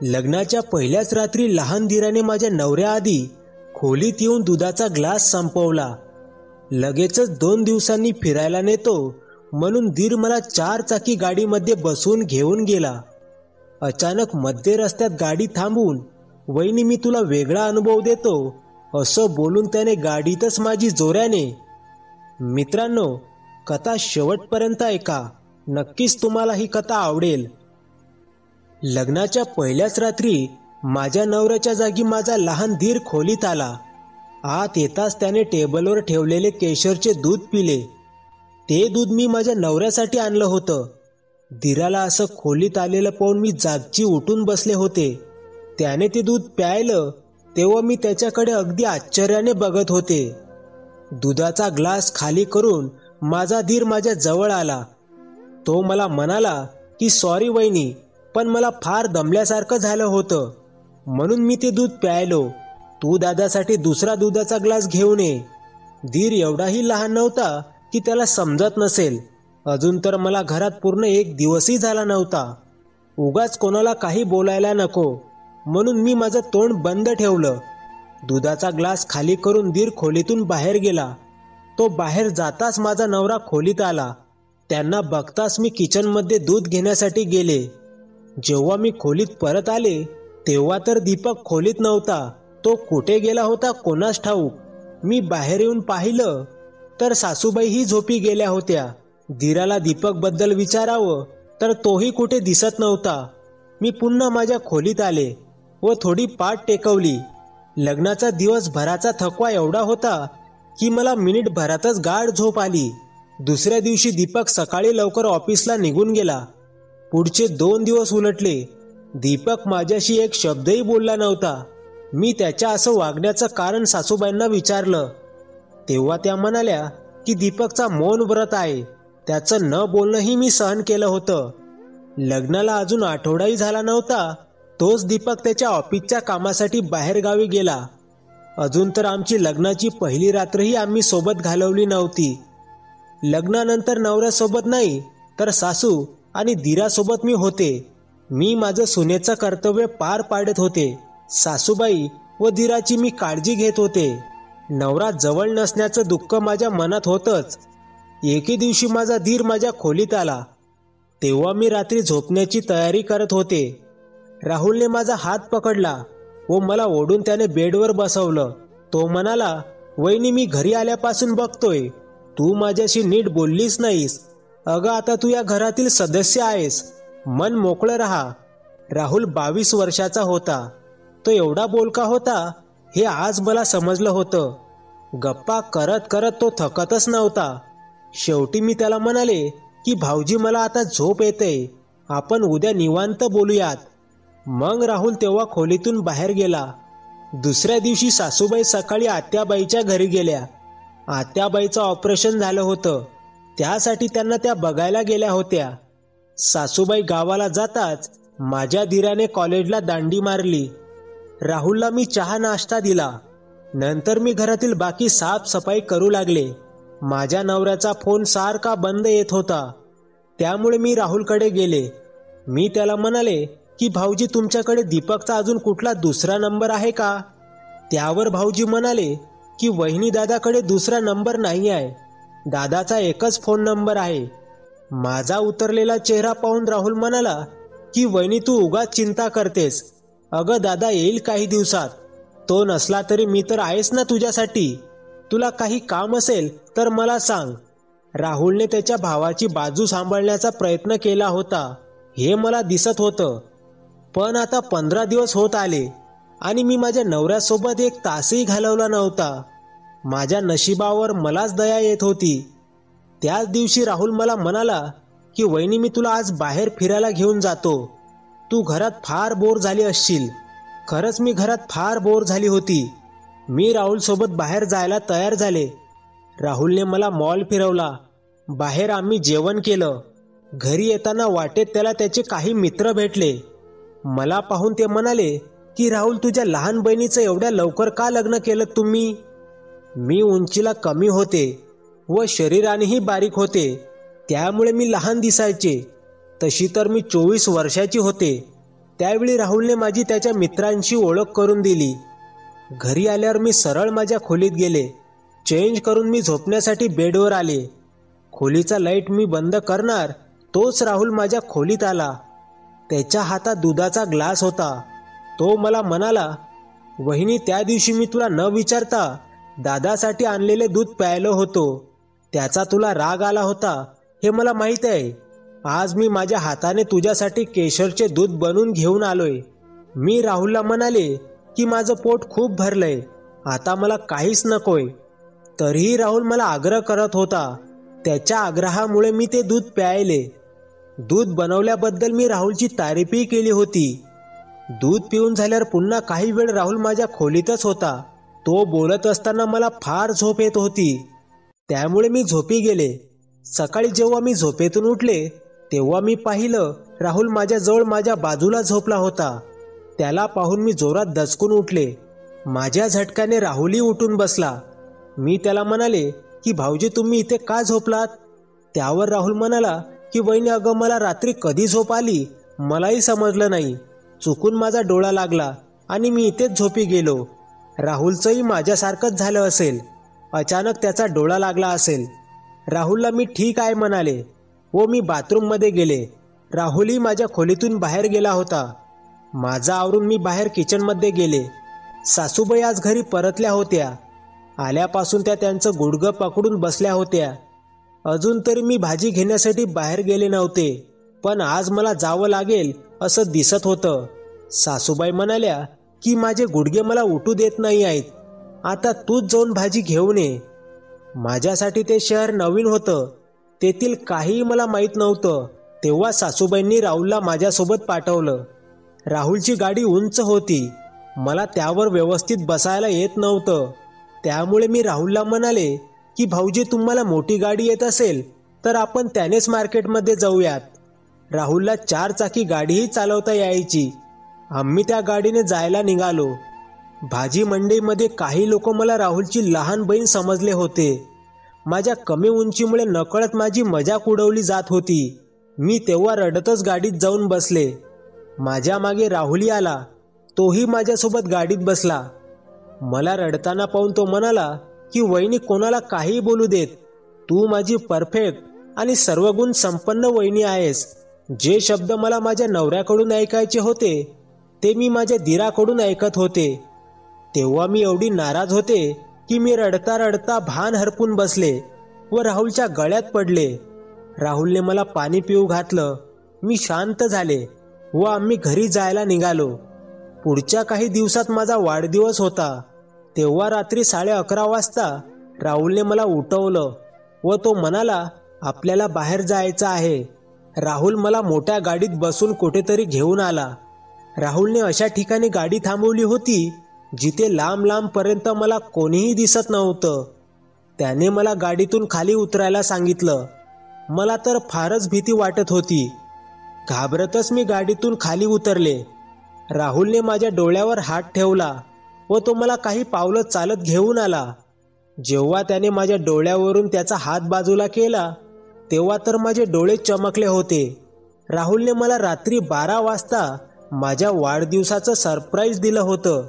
लग्नाच्या पहिल्याच रात्री लहान धीराने माझ्या नवऱ्याआधी खोलीत येऊन दुधाचा ग्लास संपवला. लगेचच 2 दिवसांनी फिरायला नेतो म्हणून धीर मला 4 चाकी गाडीमध्ये बसवून घेऊन गेला. अचानक मध्य रस्त्यात गाडी थांबवून, "वहिनी, मी तुला वेगळा अनुभव देतो," असं बोलून त्याने गाडीतच माझी जोराने. मित्रांनो, कथा शेवटपर्यंत ऐका, नक्कीच तुम्हाला ही कथा आवडेल. लग्नाच्या पहिल्याच रात्री माझ्या नवऱ्याच्या जागी माझा लहान धीर खोलीत आला. आत येताच त्याने टेबलवर ठेवलेले केशरचे दूध पिले. ते दूध मी माझ्या नवऱ्यासाठी आणलं होतं. धीराला असं खोलीत आलेलं पाहून मी जागची उठून बसले होते. त्याने ते दूध प्यायलं तेव्हा मी त्याच्याकडे अगदी आश्चर्याने बघत होते. दुधाचा ग्लास खाली करून माझा धीर माझ्या जवळ आला. तो मला म्हणाला की "सॉरी वहिनी, पण मला फार दमल्यासारखं झालं होतं म्हणून मी ते दूध प्यायलो. तू दादासाठी दुसरा दुधाचा ग्लास घेऊन ये." धीर एवढाही लहान नव्हता की त्याला समजत नसेल. अजून तर मला घरात पूर्ण 1 दिवसही झाला नव्हता. उगाच कोणाला काही बोलायला नको म्हणून मी माझं तोंड बंद ठेवलं. दुधाचा ग्लास खाली करून धीर खोलीतून बाहेर गेला. तो बाहेर जाताच माझा नवरा खोलीत आला. त्यांना बघताच मी किचनमध्ये दूध घेण्यासाठी गेले. जेव्हा मी खोलीत परत आले तेव्हा तर दीपक खोलीत नव्हता. तो कुठे गेला होता कोणास ठाऊक. मी बाहेर येऊन पाहिलं तर सासूबाईही झोपी गेल्या होत्या. धीराला दीपक बद्दल विचारावं तर तोही कुठे दिसत नव्हता. मी पुन्हा माझ्या खोलीत आले व थोडी पाठ टेकवली. लग्नाचा दिवसभराचा थकवा एवढा होता की मला मिनिटभरातच गाढ झोप आली. दुसऱ्या दिवशी दीपक सकाळी लवकर ऑफिसला निघून गेला. पुढचे 2 दिवस उलटले. दीपक माझ्याशी एक शब्दही बोलला नव्हता. मी त्याच्या असं वागण्याचं कारण सासूबाईंना विचारलं. तेव्हा त्या म्हणाल्या की दीपकचा मौन व्रत आहे. त्याचं न बोलणंही मी सहन केलं होतं. लग्नाला अजून आठवडाही झाला नव्हता तोच दीपक त्याच्या ऑफिसच्या कामासाठी बाहेर गावी गेला. अजून तर आमची लग्नाची पहिली रात्रही आम्ही सोबत घालवली नव्हती. लग्नानंतर नवऱ्यासोबत नाही तर सासू आणि धीरासोबत मी होते. मी माझं सुनेचं कर्तव्य पार पाडत होते. सासूबाई व धीराची मी काळजी घेत होते. नवरा जवळ नसण्याचं दुःख माझ्या मनात होतंच. एके दिवशी माझा धीर माझ्या खोलीत आला. तेव्हा मी रात्री झोपण्याची तयारी करत होते. राहुलने माझा हात पकडला व मला ओढून त्याने बेडवर बसवलं. तो म्हणाला, "वहिनी, मी घरी आल्यापासून बघतोय तू माझ्याशी नीट बोललीस नाहीस. अगं, आता तू या घरातील सदस्य आहेस. मन मोकळं राहा." राहुल 22 वर्षाचा होता. तो एवढा बोलका होता हे आज मला समजलं होतं. गप्पा करत करत तो थकतच नव्हता. शेवटी मी त्याला म्हणाले की "भाऊजी, मला आता झोप येते. आपण उद्या निवांत बोलूयात." मग राहुल तेव्हा खोलीतून बाहेर गेला. दुसऱ्या दिवशी सासूबाई सकाळी आत्याबाईच्या घरी गेल्या. आत्याबाईचं ऑपरेशन झालं होतं. त्यासाठी त्यांना त्या बघायला गेल्या होत्या. सासूबाई गावाला जाताच माझ्या धीराने कॉलेजला दांडी मारली. राहुलला मी चहा नाश्ता दिला. नंतर मी घरातील बाकी साफसफाई करू लागले. माझ्या नवऱ्याचा फोन सारखा बंद येत होता. त्यामुळे मी राहुलकडे गेले. मी त्याला म्हणाले की "भाऊजी, तुमच्याकडे दीपकचा अजून कुठला दुसरा नंबर आहे का?" त्यावर भाऊजी म्हणाले की "वहिनी, दादाकडे दुसरा नंबर नाही आहे. दादाचा एकच फोन नंबर आहे." माझा उतरलेला चेहरा पाहून राहुल म्हणाला की "वहिनी, तू उगाच चिंता करतेस. अगं, दादा येईल काही दिवसात. तो नसला तरी मी तर आहेस ना तुझ्यासाठी. तुला काही काम असेल तर मला सांग." राहुलने त्याच्या भावाची बाजू सांभाळण्याचा प्रयत्न केला होता हे मला दिसत होतं. पण आता 15 दिवस होत आले आणि मी माझ्या नवऱ्यासोबत 1 तासही घालवला नव्हता. माझ्या नशिबावर मलाच दया येत होती. त्याच दिवशी राहुल मला म्हणाला की "वहिनी, मी तुला आज बाहेर फिरायला घेऊन जातो. तू घरात फार बोर झाली असशील." खरंच मी घरात फार बोर झाली होती. मी राहुलसोबत बाहेर जायला तयार झाले. राहुलने मला मॉल फिरवला. बाहेर आम्ही जेवण केलं. घरी येताना वाटेत त्याला त्याचे काही मित्र भेटले. मला पाहून ते म्हणाले की "राहुल, तुझ्या लहान बहिणीचं एवढ्या लवकर का लग्न केलं तुम्ही?" मी उंचीला कमी होते व शरीरानेही बारीक होते. त्यामुळे मी लहान दिसायचे. तशी तर मी 24 वर्षाची होते. त्यावेळी राहुलने माझी त्याच्या मित्रांशी ओळख करून दिली. घरी आल्यावर मी सरळ माझ्या खोलीत गेले. चेंज करून मी झोपण्यासाठी बेडवर आले. खोलीचा लाईट मी बंद करणार तोच राहुल माझ्या खोलीत आला. त्याच्या हातात दुधाचा ग्लास होता. तो मला म्हणाला, वहिनी, त्या दिवशी मी तुला न विचारता दादासाठी आणलेले दूध प्यायलो होतो. त्याचा तुला राग आला होता हे मला माहीत आहे. आज मी माझ्या हाताने तुझ्यासाठी केशरचे दूध बनवून घेऊन आलोय. मी राहुलला म्हणाले की माझं पोट खूप भरलंय, आता मला काहीच नकोय. तरीही राहुल मला आग्रह करत होता. त्याच्या आग्रहामुळे मी ते दूध प्यायले. दूध बनवल्याबद्दल मी राहुलची तारीफही केली होती. दूध पिऊन झाल्यावर पुन्हा काही वेळ राहुल माझ्या खोलीतच होता. तो बोलत असताना मला फार झोप येत होती, त्यामुळे मी झोपी गेले. सकाळी जेव्हा मी झोपेतून उठले तेव्हा मी पाहिलं राहुल माझ्याजवळ माझ्या बाजूला झोपला होता. त्याला पाहून मी जोरात दचकून उठले. माझ्या झटक्याने राहुलही उठून बसला. मी त्याला म्हणाले की भाऊजी, तुम्ही इथे का झोपलात? त्यावर राहुल म्हणाला की वहिनी, अगं मला रात्री कधी झोप आली मलाही समजलं नाही. चुकून माझा डोळा लागला आणि मी इथेच झोपी गेलो. राहुलचंही माझ्यासारखंच झालं असेल. अचानक त्याचा डोळा लागला असेल. राहुलला मी ठीक आहे म्हणाले व मी बाथरूममध्ये गेले. राहुलही माझ्या खोलीतून बाहेर गेला होता. माझं आवरून मी बाहेर किचनमध्ये गेले. सासूबाई आज घरी परतल्या होत्या. आल्यापासून त्या त्यांचं गुडघं पकडून बसल्या होत्या. अजून तरी मी भाजी घेण्यासाठी बाहेर गेले नव्हते, पण आज मला जावं लागेल असं दिसत होतं. सासूबाई म्हणाल्या की माझे गुडघे मला उठू देत नाही आहेत, आता तूच जाऊन भाजी घेऊन ये. माझ्यासाठी ते शहर नवीन होतं, तेथील काहीही मला माहीत नव्हतं. तेव्हा सासूबाईंनी राहुलला माझ्यासोबत पाठवलं. राहुलची गाडी उंच होती. मला त्यावर व्यवस्थित बसायला येत नव्हतं. त्यामुळे मी राहुलला म्हणाले की भाऊजी, तुम्हाला मोठी गाडी येत असेल तर आपण त्यानेच मार्केटमध्ये जाऊयात. राहुलला 4 चाकी गाडीही चालवता यायची. आम्ही त्या गाडीने जायला निघालो. भाजी मंडईमध्ये काही लोक मला राहुलची लहान बहीण समजले होते. माझ्या कमी उंचीमुळे नकळत माझी मजाक उडवली जात होती. मी तेव्हा रडतच गाडीत जाऊन बसले. माझ्या मागे राहुलही आला. तोही माझ्यासोबत गाडीत बसला. मला रडताना पाहून तो म्हणाला की वहिनी, कोणाला काही बोलू देत, तू माझी परफेक्ट आणि सर्वगुण संपन्न वहिनी आहेस. जे शब्द मला माझ्या नवऱ्याकडून ऐकायचे होते ते मी माझ्या दिराकडून ऐकत होते. तेव्हा मी एवढी नाराज होते की मी रडता रडता भान हरपून बसले व राहुलच्या गळ्यात पडले. राहुलने मला पाणी पिऊ घातलं. मी शांत झाले व आम्ही घरी जायला निघालो. पुढच्या काही दिवसात माझा वाढदिवस होता. तेव्हा रात्री 11:30 वाजता राहुलने मला उठवलं व तो म्हणाला, आपल्याला बाहेर जायचं आहे. राहुल मला मोठ्या गाडीत बसून कुठेतरी घेऊन आला. राहुलने अशा ठिकाणी गाडी थांबवली होती जिथे लांब लांबपर्यंत मला कोणीही दिसत नव्हतं. त्याने मला गाडीतून खाली उतरायला सांगितलं. मला तर फारच भीती वाटत होती. घाबरतच मी गाडीतून खाली उतरले. राहुलने माझ्या डोळ्यावर हात ठेवला व तो मला काही पावलं चालत घेऊन आला. जेव्हा त्याने माझ्या डोळ्यावरून त्याचा हात बाजूला केला तेव्हा तर माझे डोळे चमकले होते. राहुलने मला रात्री 12 वाजता माझ्या वाढदिवसाचं सरप्राईज दिलं होतं.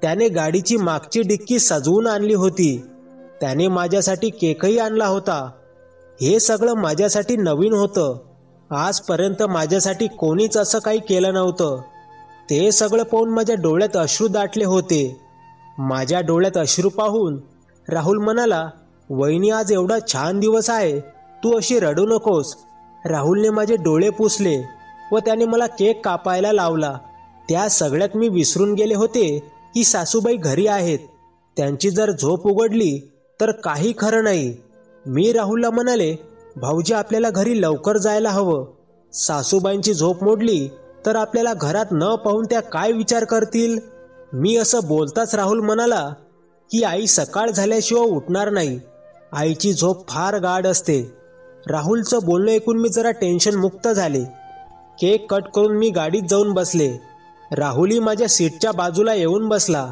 त्याने गाडीची मागची डिक्की सजवून आणली होती. त्याने माझ्यासाठी केकही आणला होता. हे सगळं माझ्यासाठी नवीन होतं. आजपर्यंत माझ्यासाठी कोणीच असं काही केलं नव्हतं. ते सगळं पाहून माझ्या डोळ्यात अश्रू दाटले होते. माझ्या डोळ्यात अश्रू पाहून राहुल म्हणाला, वहिनी, आज एवढा छान दिवस आहे, तू अशी रडू नकोस. राहुलने माझे डोळे पुसले व त्याने मला केक कापायला लावला. त्या सगळ्यात मी विसरून गेले होते की सासूबाई घरी आहेत. त्यांची जर झोप उघडली तर काही खरं नाही. मी राहुलला म्हणाले, भाऊजी, आपल्याला घरी लवकर जायला हवं. सासूबाईंची झोप मोडली तर आपल्याला घरात न पाहून त्या काय विचार करतील. मी असं बोलताच राहुल म्हणाला की आई सकाळ झाल्याशिवाय उठणार नाही. आईची झोप फार गाढ असते. राहुलचं बोलणं ऐकून मी जरा टेन्शन मुक्त झाले. केक कट करून मी गाडीत जाऊन बसले. राहुलही माझ्या सीटच्या बाजूला येऊन बसला.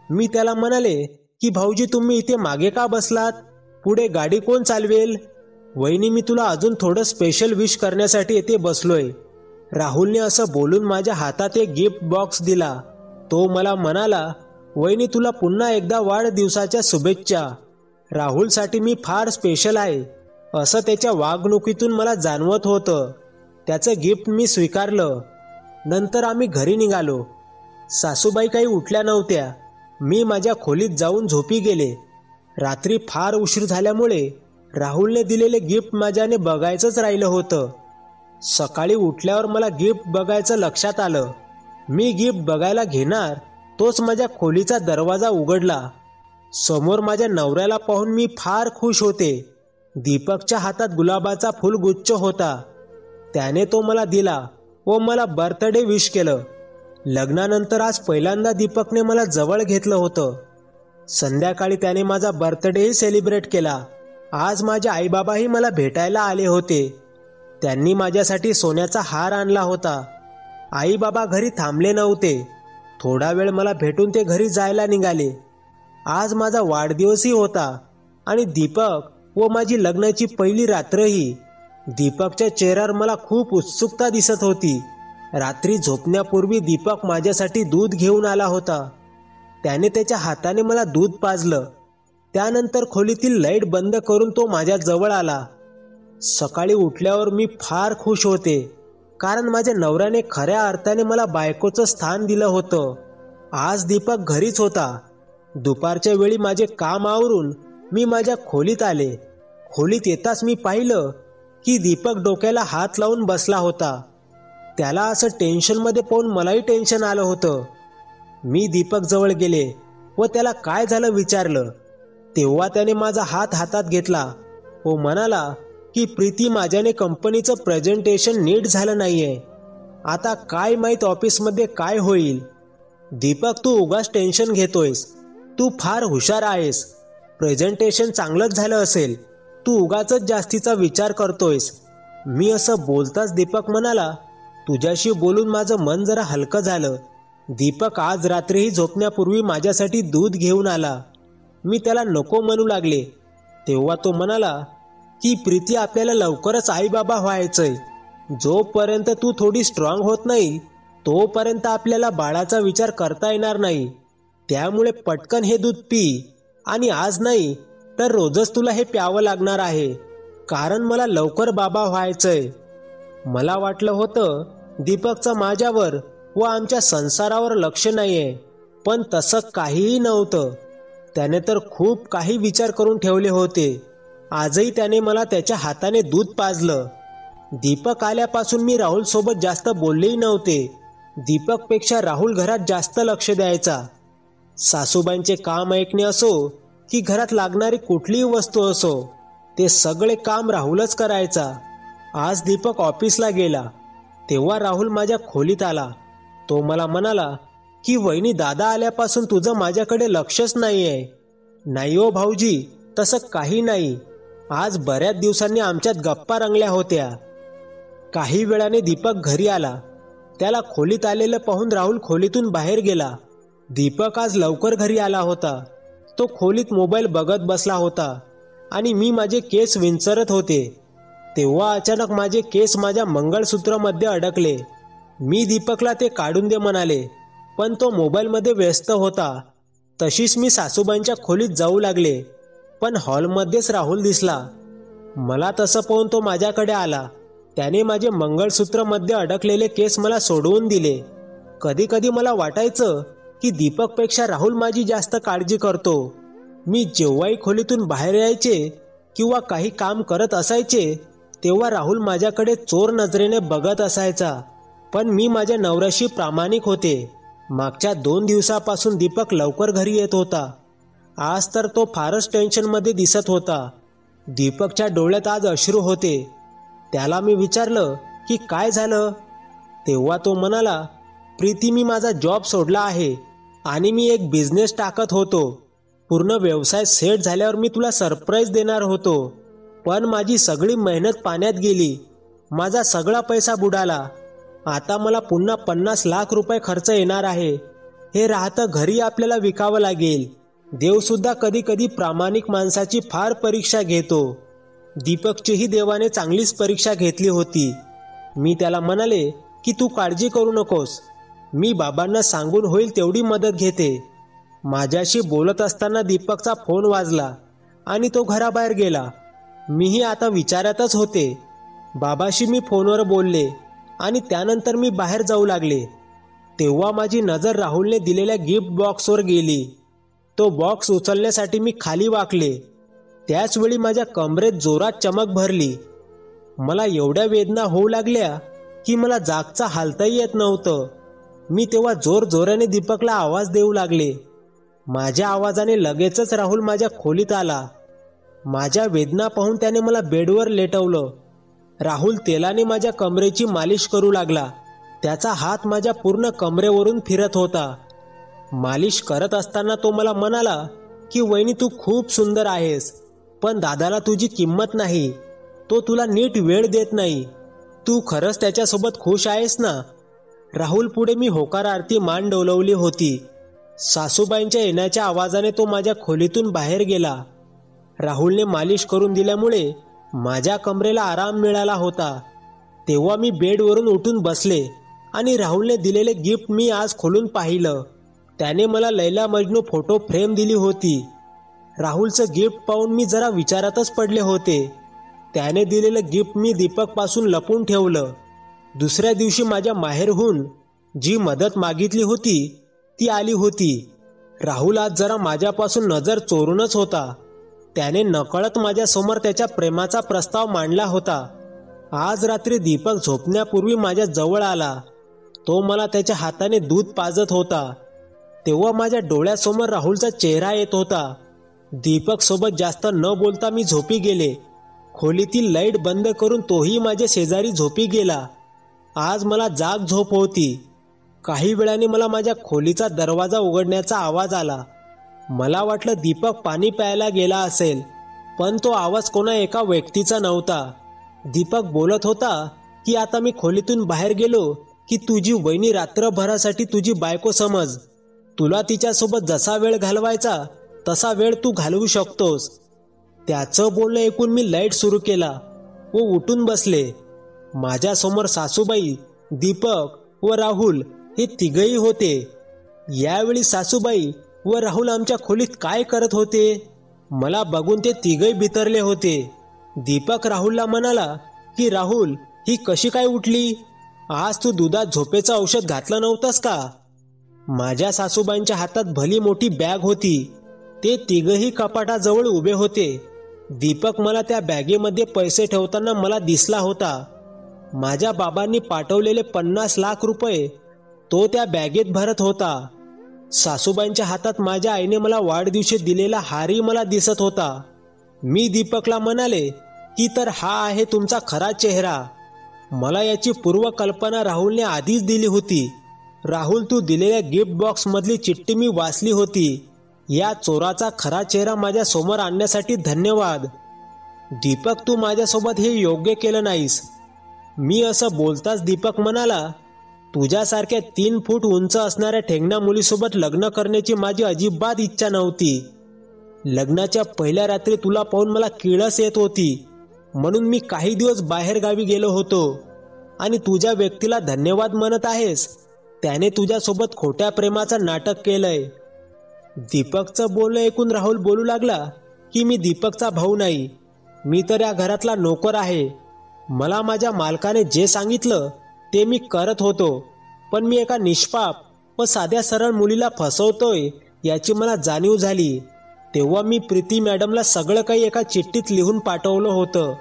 मी त्याला म्हणाले की भाऊजी, तुम्ही इथे मागे का बसलात? पुढे गाडी कोण चालवेल? वहिनी, मी तुला अजून थोडं स्पेशल विश करण्यासाठी इथे बसलोय. राहुलने असं बोलून माझ्या हातात एक गिफ्ट बॉक्स दिला. तो मला म्हणाला, वहिनी तुला पुन्हा एकदा वाढदिवसाच्या शुभेच्छा. राहुलसाठी मी फार स्पेशल आहे असं त्याच्या वागणुकीतून मला जाणवत होतं. त्याचं गिफ्ट मी स्वीकारलं. नंतर आम्ही घरी निघालो. सासूबाई काही उठल्या नव्हत्या. मी माझ्या खोलीत जाऊन झोपी गेले. रात्री फार उशीर झाल्यामुळे राहुलने दिलेले गिफ्ट माझ्याने बघायचंच राहिलं होतं. सकाळी उठल्यावर मला गिफ्ट बघायचं लक्षात आलं. मी गिफ्ट बघायला घेणार तोच माझ्या खोलीचा दरवाजा उघडला. समोर माझ्या नवऱ्याला पाहून मी फार खुश होते. दीपकच्या हातात गुलाबाचा फुलगुच्छ होता. त्याने तो मला दिला व मला बर्थडे विश केलं. लग्नानंतर आज पहिल्यांदा दीपकने मला जवळ घेतलं होतं. संध्याकाळी त्याने माझा बर्थडेही सेलिब्रेट केला. आज माझे आईबाबाही मला भेटायला आले होते. त्यांनी माझ्यासाठी सोन्याचा हार आणला होता. आई बाबा घरी थांबले नव्हते. थोडा वेळ मला भेटून ते घरी जायला निघाले. आज माझा वाढदिवसही होता आणि दीपक व माझी लग्नाची पहिली रात्रही. दीपकच्या चेहऱ्यावर मला खूप उत्सुकता दिसत होती. रात्री झोपण्यापूर्वी दीपक माझ्यासाठी दूध घेऊन आला होता. त्याने त्याच्या हाताने मला दूध पाजलं. त्यानंतर खोलीतील लाईट बंद करून तो माझ्या जवळ आला. सकाळी उठल्यावर मी फार खुश होते, कारण माझ्या नवऱ्याने खऱ्या अर्थाने मला बायकोचं स्थान दिलं होतं. आज दीपक घरीच होता. दुपारच्या वेळी माझे काम आवरून मी माझ्या खोलीत आले. खोलीत येताच मी पाहिलं की दीपक डोक्याला हात लावून बसला होता. त्याला असं टेन्शनमध्ये पाहून मलाही टेन्शन आलं होतं. मी दीपक जवळ गेले व त्याला काय झालं विचारलं. तेव्हा त्याने माझा हात हातात घेतला व म्हणाला की प्रीती, माझ्याने कंपनीचं प्रेझेंटेशन नीट झालं नाहीये. आता काय माहीत ऑफिसमध्ये काय होईल. दीपक, तू उगाच टेन्शन घेतोयस. तू फार हुशार आहेस. प्रेझेंटेशन चांगलंच झालं असेल. तू उगाचच जास्तीचा विचार करतोयस. मी असं बोलताच दीपक म्हणाला, तुझ्याशी बोलून माझं मन जरा हलकं झालं. दीपक आज रात्रीही झोपण्यापूर्वी माझ्यासाठी दूध घेऊन आला. मी त्याला नको म्हणू लागले. तेव्हा तो म्हणाला की प्रीती, आपल्याला लवकरच आईबाबा व्हायचंय. जोपर्यंत तू थोडी स्ट्रॉंग होत नाही तोपर्यंत आपल्याला बाळाचा विचार करता येणार नाही. त्यामुळे पटकन हे दूध पी आणि आज नाही तर रोजच तुला हे प्यावं लागणार आहे, कारण मला लवकर बाबा व्हायचंय. मला वाटलं होतं दीपकचं माझ्यावर व आमच्या संसारावर लक्ष नाहीये, पण तसं काहीही नव्हतं. त्याने तर खूप काही विचार करून ठेवले होते. आजही त्याने मला त्याच्या हाताने दूध पाजलं. दीपक आल्यापासून मी राहुल सोबत जास्त बोललेही नव्हते. दीपकपेक्षा राहुल घरात जास्त लक्ष द्यायचा. सासूबाईंचे काम ऐकणे असो की घरात लागणारी कुठलीही वस्तू असो, ते सगळे काम राहुलच करायचा. आज दीपक ऑफिसला गेला तेव्हा राहुल माझ्या खोलीत आला. तो मला म्हणाला की वहिनी, दादा आल्यापासून तुझं माझ्याकडे लक्षच नाहीये. नाही हो भाऊजी, तसं काही नाही. आज बऱ्याच दिवसांनी आमच्यात गप्पा रंगल्या होत्या. काही वेळाने दीपक घरी आला. त्याला खोलीत आलेलं पाहून राहुल खोलीतून बाहेर गेला. दीपक आज लवकर घरी आला होता. तो खोलीत मोबाईल बघत बसला होता आणि मी माझे केस विंचरत होते. तेव्हा अचानक माझे केस माझ्या मंगळसूत्रामध्ये अडकले. मी दीपकला ते काढून दे म्हणाले, पण तो मोबाईलमध्ये व्यस्त होता. तशीच मी सासूबाईंच्या खोलीत जाऊ लागले, पण हॉलमध्येच राहुल दिसला. मला तसं पाहून तो माझ्याकडे आला. त्याने माझे मंगळसूत्रामध्ये अडकलेले केस मला सोडवून दिले. कधी कधी मला वाटायचं की दीपकपेक्षा राहुल माझी जास्त काळजी करतो. मी जेव्हाही खोलीतून बाहेर यायचे किंवा काही काम करत असायचे तेव्हा राहुल माझ्याकडे चोर नजरेने बघत असायचा. पण मी माझ्या नवऱ्याशी प्रामाणिक होते. मागच्या 2 दिवसापासून दीपक लवकर घरी येत होता. आज तर तो फारच टेन्शनमध्ये दिसत होता. दीपकच्या डोळ्यात आज अश्रू होते. त्याला मी विचारलं की काय झालं. तेव्हा तो म्हणाला, प्रीती, मी माझा जॉब सोडला आहे आणि मी एक बिझनेस टाकत होतो. पूर्ण व्यवसाय सेट झाल्यावर मी तुला सरप्राईज देणार होतो, पण माझी सगळी मेहनत पाण्यात गेली. माझा सगळा पैसा बुडाला. आता मला पुन्हा 50 लाख रुपये खर्च येणार आहे. हे राहतं घरी आपल्याला विकावं लागेल. देवसुद्धा कधी कधी प्रामाणिक माणसाची फार परीक्षा घेतो. दीपकचीही देवाने चांगलीच परीक्षा घेतली होती. मी त्याला म्हणाले की तू काळजी करू नकोस, मी बाबांना सांगून होईल तेवढी मदत घेते. माझ्याशी बोलत असताना दीपकचा फोन वाजला आणि तो घराबाहेर गेला. मीही आता विचारातच होते. बाबाशी मी फोनवर बोलले आणि त्यानंतर मी बाहेर जाऊ लागले. तेव्हा माझी नजर राहुलने दिलेल्या गिफ्ट बॉक्सवर गेली. तो बॉक्स उचलण्यासाठी मी खाली वाकले. त्याचवेळी माझ्या कमरेत जोरात चमक भरली. मला एवढ्या वेदना होऊ लागल्या की मला जागचा हालताही येत नव्हतं. मी तेव्हा जोराने दीपकला आवाज देऊ लागले. माझ्या आवाजाने लगेचच राहुल माझ्या खोलीत आला. माझ्या वेदना पाहून त्याने मला बेडवर लेटवलं. राहुल तेलाने माझ्या कमरेची मालिश करू लागला. त्याचा हात माझ्या पूर्ण कमरेवरून फिरत होता. मालिश करत असताना तो मला म्हणाला की वहिनी तू खूप सुंदर आहेस, पण दादाला तुझी किंमत नाही. तो तुला नीट वेळ देत नाही. तू खरंच त्याच्यासोबत खुश आहेस ना? राहुल पुढे मी होकारार्थी मान डोलवली होती. सासूबाईंच्या येण्याच्या आवाजाने तो माझ्या खोलीतून बाहेर गेला. राहुलने मालिश करून दिल्यामुळे माझ्या कमरेला आराम मिळाला होता. तेव्हा मी बेडवरून उठून बसले आणि राहुलने दिलेले गिफ्ट मी आज खोलून पाहिलं. त्याने मला लैला मजनू फोटो फ्रेम दिली होती. राहुलचं गिफ्ट पाहून मी जरा विचारातच पडले होते. त्याने दिलेलं गिफ्ट मी दीपकपासून लपून ठेवलं. दुसऱ्या दिवशी माझ्या माहेरहून जी मदत मागितली होती ती आली होती. राहुल आज जरा माझ्यापासून नजर चोरूनच होता. त्याने नकळत माझ्यासमोर त्याच्या प्रेमाचा प्रस्ताव मांडला होता. आज रात्री दीपक झोपण्यापूर्वी माझ्या जवळ आला. तो मला त्याच्या हाताने दूध पाजत होता. तेव्हा माझ्या डोळ्यासमोर राहुलचा चेहरा येत होता. दीपक सोबत जास्त न बोलता मी झोपी गेले. खोलीतील लाईट बंद करून तोही माझ्या शेजारी झोपी गेला. आज मला जाग झोप होती. काही वेळाने मला माझ्या खोलीचा दरवाजा उघडण्याचा आवाज आला. मला वाटलं दीपक पाणी प्यायला गेला असेल, पण तो आवाज कोणा एका व्यक्तीचा नव्हता. दीपक बोलत होता की आता मी खोलीतून बाहेर गेलो की तुझी वहिनी रात्रभरासाठी तुझी बायको समज. तुला तिच्यासोबत जसा वेळ घालवायचा तसा वेळ तू घालवू शकतोस. त्याचं बोलणं ऐकून मी लाईट सुरू केला व उठून बसले. माझ्यासमोर सासूबाई, दीपक व राहुल हे तिघही होते. यावेळी सासूबाई व राहुल आमच्या खोलीत काय करत होते मला बघून ते तिघही बिथरले होते. दीपक राहुलला म्हणाला की राहुल ही कशी काय उठली? आज तू दुधात झोपेचं औषध घातलं नव्हतंस का? माझ्या सासूबाईंच्या हातात भली मोठी बॅग होती. ते तिघही कपाटाजवळ उभे होते. दीपक मला त्या बॅगेमध्ये पैसे ठेवताना मला दिसला होता. माझ्या बाबांनी पाठवलेले 50 लाख रुपये तो त्या बॅगेत भरत होता. सासूबाईंच्या हातात माझ्या आईने मला वाढदिवशी दिलेला हारही मला दिसत होता. मी दीपकला म्हणाले की तर हा आहे तुमचा खरा चेहरा. मला याची पूर्वकल्पना राहुलने आधीच दिली होती. राहुल, तू दिलेल्या गिफ्ट बॉक्स मधली चिठ्ठी मी वाचली होती. या चोराचा खरा चेहरा माझ्या समोर आणण्यासाठी धन्यवाद. दीपक, तू माझ्यासोबत हे योग्य केलं नाहीस. मी असं बोलताच दीपक म्हणाला, तुझ्यासारख्या 3 फूट उंच असणाऱ्या ठेंगण्या मुलीसोबत लग्न करण्याची माझी अजिबात इच्छा नव्हती. लग्नाच्या पहिल्या रात्री तुला पाहून मला किळस येत होती, म्हणून मी काही दिवस बाहेर गावी गेलो होतो. आणि तुझ्या व्यक्तीला धन्यवाद म्हणत आहेस, त्याने तुझ्यासोबत खोट्या प्रेमाचं नाटक केलंय. दीपकचं बोलणं ऐकून राहुल बोलू लागला की मी दीपकचा भाऊ नाही, मी तर या घरातला नोकर आहे. मला माझ्या मालकाने जे सांगितलं ते मी करत होतो, पण मी एका निष्पाप व साध्या सरळ मुलीला फसवतोय याची मला जाणीव झाली. तेव्हा मी प्रीती मॅडमला सगळं काही एका चिठ्ठीत लिहून पाठवलं होतं.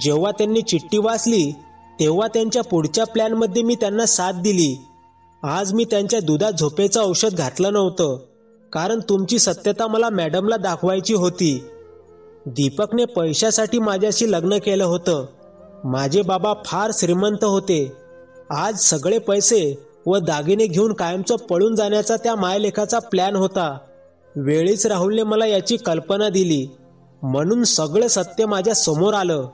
जेव्हा त्यांनी चिठ्ठी वाचली तेव्हा त्यांच्या पुढच्या प्लॅनमध्ये मी त्यांना साथ दिली. आज मी त्यांच्या दुधात झोपेचं औषध घातलं नव्हतं, कारण तुमची सत्यता मला मॅडमला दाखवायची होती. दीपकने पैशासाठी माझ्याशी लग्न केलं होतं. माझे बाबा फार श्रीमंत होते. आज सगळे पैसे व दागिने घेऊन कायमचं पळून जाण्याचा त्या मायलेखाचा प्लॅन होता. वेळीच राहुलने मला याची कल्पना दिली, म्हणून सगळं सत्य माझ्या समोर आलं.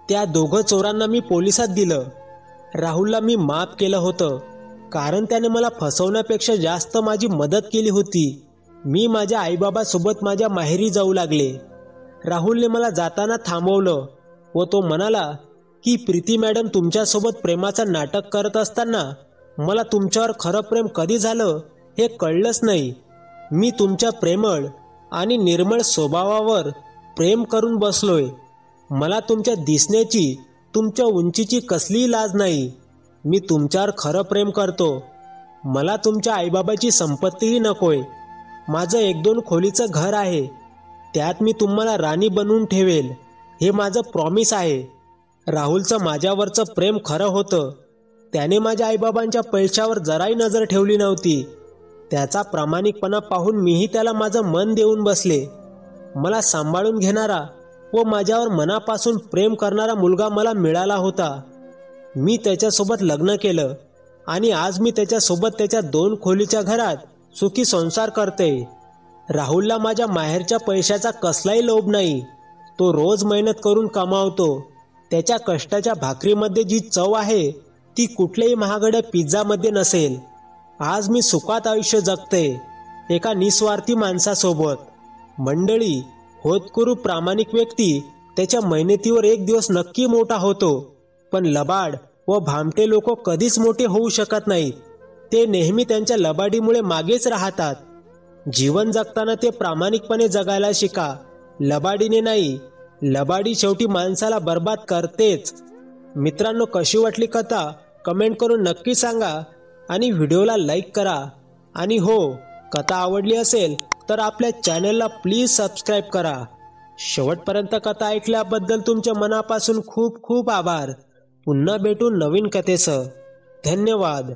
त्या दोघं चोरांना मी पोलिसात दिलं. राहुलला मी माफ केलं होतं, कारण त्याने मला फसवण्यापेक्षा जास्त माझी मदत केली होती. मी माझ्या आईबाबासोबत माझ्या माहेरी जाऊ लागले. राहुलने मला जाताना थांबवलं व तो म्हणाला की प्रीती मॅडम तुमच्यासोबत प्रेमाचं नाटक करत असताना मला तुमच्यावर खरं प्रेम कधी झालं हे कळलंच नाही. मी तुमच्या प्रेमळ आणि निर्मळ स्वभावावर प्रेम करून बसलोय. मला तुमच्या दिसण्याची, तुमच्या उंचीची कसलीही लाज नाही. मी तुमच्यावर खरं प्रेम करतो. मला तुमच्या आईबाबाची संपत्तीही नकोय. माझं 1-2 खोलीचं घर आहे. त्यात मी तुम्हाला राणी बनवून ठेवेल. हे माझं प्रॉमिस आहे. राहुलचं माझ्यावरचं प्रेम खरं होतं. त्याने माझ्या आईबाबांच्या पैशावर जराही नजर ठेवली नव्हती. त्याचा प्रामाणिकपणा पाहून मीही त्याला माझं मन देऊन बसले. मला सांभाळून घेणारा व माझ्यावर मनापासून प्रेम करणारा मुलगा मला मिळाला होता. मी त्याच्यासोबत लग्न केलं आणि आज मी त्याच्यासोबत त्याच्या 2 खोलीच्या घरात सुखी संसार करते. राहुलला माझ्या माहेरच्या पैशाचा कसलाही लोभ नाही. तो रोज मेहनत करून कमावतो. त्याच्या कष्टाच्या भाकरीमध्ये जी चव आहे ती कुठल्याही महागड्या पिझ्झामध्ये नसेल. आज मी सुखात आयुष्य जगते एका निस्वार्थी माणसासोबत. मंडळी, होतकरू प्रामाणिक व्यक्ती त्याच्या मेहनतीवर एक दिवस नक्की मोठा होतो, पण लबाड व भामटे लोक कधीच मोठे होऊ शकत नाहीत. ते नेहमी त्यांच्या लबाडीमुळे मागेच राहतात. जीवन जगताना ते प्रामाणिकपणे जगायला शिका, लबाडीने नाही. लबाडी शेवटी माणसाला बर्बाद करतेच. मित्रांनो, कशी वाटली कथा कमेंट करून नक्की सांगा आणि व्हिडिओला लाईक करा. आणि हो, कथा आवडली असेल तर आपल्या चॅनलला प्लीज सबस्क्राईब करा. शेवटपर्यंत कथा ऐकल्याबद्दल तुमच्या मनापासून खूप खूप आभार. पुन्हा भेटू नवीन कथेसह. धन्यवाद.